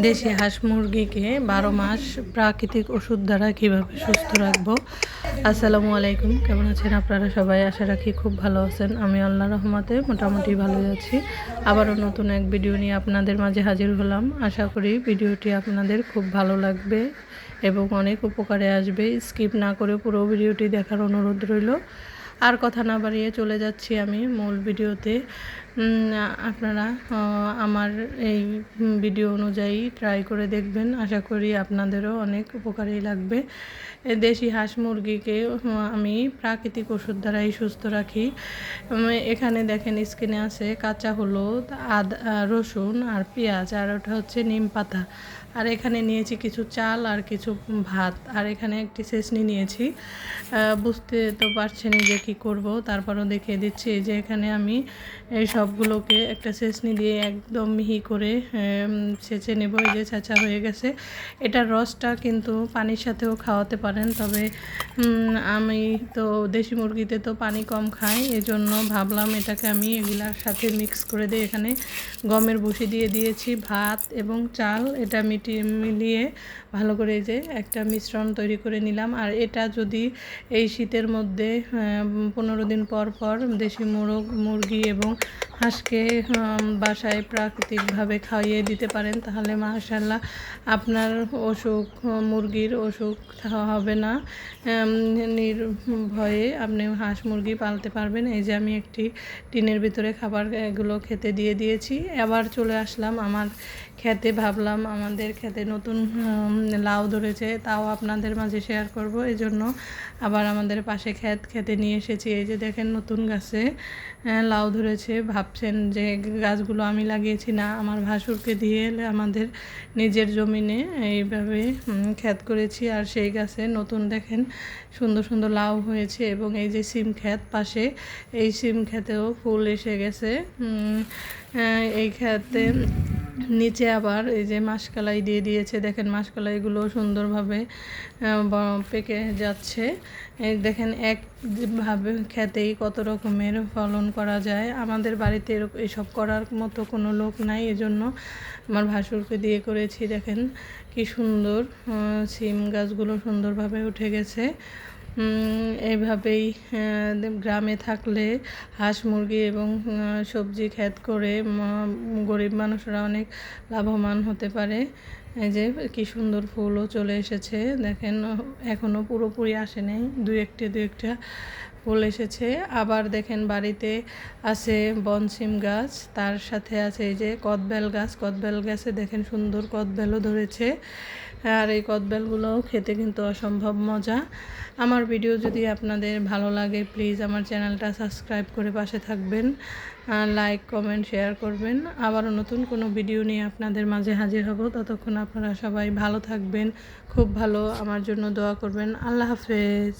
দেশি হাঁস মুরগিকে 12 মাস প্রাকৃতিক ওষুধ দ্বারা কীভাবে সুস্থ রাখবো। আসসালামু আলাইকুম, কেমন আছেন আপনারা সবাই? আশা রাখি খুব ভালো আছেন। আমি আল্লাহর রহমতে মোটামুটি ভালোই আছি। আবারও নতুন এক ভিডিও নিয়ে আপনাদের মাঝে হাজির হলাম। আশা করি ভিডিওটি আপনাদের খুব ভালো লাগবে এবং অনেক উপকারে আসবে। স্কিপ না করে পুরো ভিডিওটি দেখার অনুরোধ রইল। আর কথা না বাড়িয়ে চলে যাচ্ছি আমি মূল ভিডিওতে। আপনারা আমার এই ভিডিও অনুযায়ী ট্রাই করে দেখবেন, আশা করি আপনাদেরও অনেক উপকারী লাগবে। দেশি হাঁস মুরগিকে আমি প্রাকৃতিক ওষুধ দ্বারাই সুস্থ রাখি। এখানে দেখেন স্ক্রিনে আছে কাঁচা হলুদ, আদা, রসুন আর পেঁয়াজ, আর ওটা হচ্ছে নিম পাতা। আর এখানে নিয়েছি কিছু চাল আর কিছু ভাত, আর এখানে একটি সেচনি নিয়েছি। বুঝতে তো পারছেনই যে কী করব, তারপরও দেখিয়ে দিচ্ছি যে এখানে আমি এই সবগুলোকে একটা সেচনি দিয়ে একদম মিহি করে ছেঁচে নেব। এই যে ছেঁচা হয়ে গেছে। এটার রসটা কিন্তু পানির সাথেও খাওয়াতে পারেন, তবে আমি তো দেশি মুরগিতে তো পানি কম খাই, এজন্য ভাবলাম এটাকে আমি এগুলার সাথে মিক্স করে দিই। এখানে গমের ভুসি দিয়ে দিয়েছি, ভাত এবং চাল, এটা মিলিয়ে ভালো করে যে একটা মিশ্রণ তৈরি করে নিলাম। আর এটা যদি এই শীতের মধ্যে 15 দিন পর পর দেশি মুরগি এবং হাঁসকে বাসায় প্রাকৃতিকভাবে খাইয়ে দিতে পারেন, তাহলে মাশাআল্লাহ আপনার মুরগির অসুখ হবে না। নির্ভয়ে আপনি হাঁস মুরগি পালতে পারবেন। এই যে আমি একটি টিনের ভিতরে খাবার এগুলো খেতে দিয়ে দিয়েছি। আবার চলে আসলাম আমার খেতে, ভাবলাম আমাদের খেতে নতুন লাউ ধরেছে, তাও আপনাদের মাঝে শেয়ার করব। এই জন্য আবার আমাদের পাশে খেতে নিয়ে এসেছি। এই যে দেখেন নতুন গাছে লাউ ধরেছে। ভাবছেন যে গাছগুলো আমি লাগিয়েছি, না, আমার ভাসুরকে দিয়ে আমাদের নিজের জমিনে এইভাবে ক্ষেত করেছি। আর সেই গাছে নতুন দেখেন সুন্দর সুন্দর লাউ হয়েছে। এবং এই যে সিম ক্ষেত পাশে, এই সিম ক্ষেতেও ফুল এসে গেছে। এই ক্ষেতে নিচে আবার এই যে মাসকলাই দিয়ে দিয়েছে। দেখেন মাসকলাইগুলো সুন্দরভাবে পেকে যাচ্ছে। এই দেখেন একভাবে খেতেই কত রকমের ফলন করা যায়। আমাদের বাড়িতে এসব করার মতো কোনো লোক নাই, এজন্য আমার ভাসুরকে দিয়ে করেছি। দেখেন কি সুন্দর সিম গাছগুলো সুন্দরভাবে উঠে গেছে। এইভাবেই গ্রামে থাকলে হাঁস মুরগি এবং সবজি ক্ষেত করে গরিব মানুষরা অনেক লাভবান হতে পারে। এই যে কি সুন্দর ফুলও চলে এসেছে। দেখেন এখনও পুরোপুরি আসে নাই, দু একটা ফুল এসেছে। আবার দেখেন বাড়িতে আছে বনসিম গাছ, তার সাথে আছে এই যে কদবেল গাছে দেখেন সুন্দর কদবেলও ধরেছে। আর এই কদবেলগুলোও খেতে কিন্তু অসম্ভব মজা। আমার ভিডিও যদি আপনাদের ভালো লাগে, প্লিজ আমার চ্যানেলটা সাবস্ক্রাইব করে পাশে থাকবেন, লাইক কমেন্ট শেয়ার করবেন। আবারও নতুন কোনো ভিডিও নিয়ে আপনাদের মাঝে হাজির হব। ততক্ষণ আপনারা সবাই ভালো থাকবেন, খুব ভালো, আমার জন্য দোয়া করবেন। আল্লাহ হাফেজ।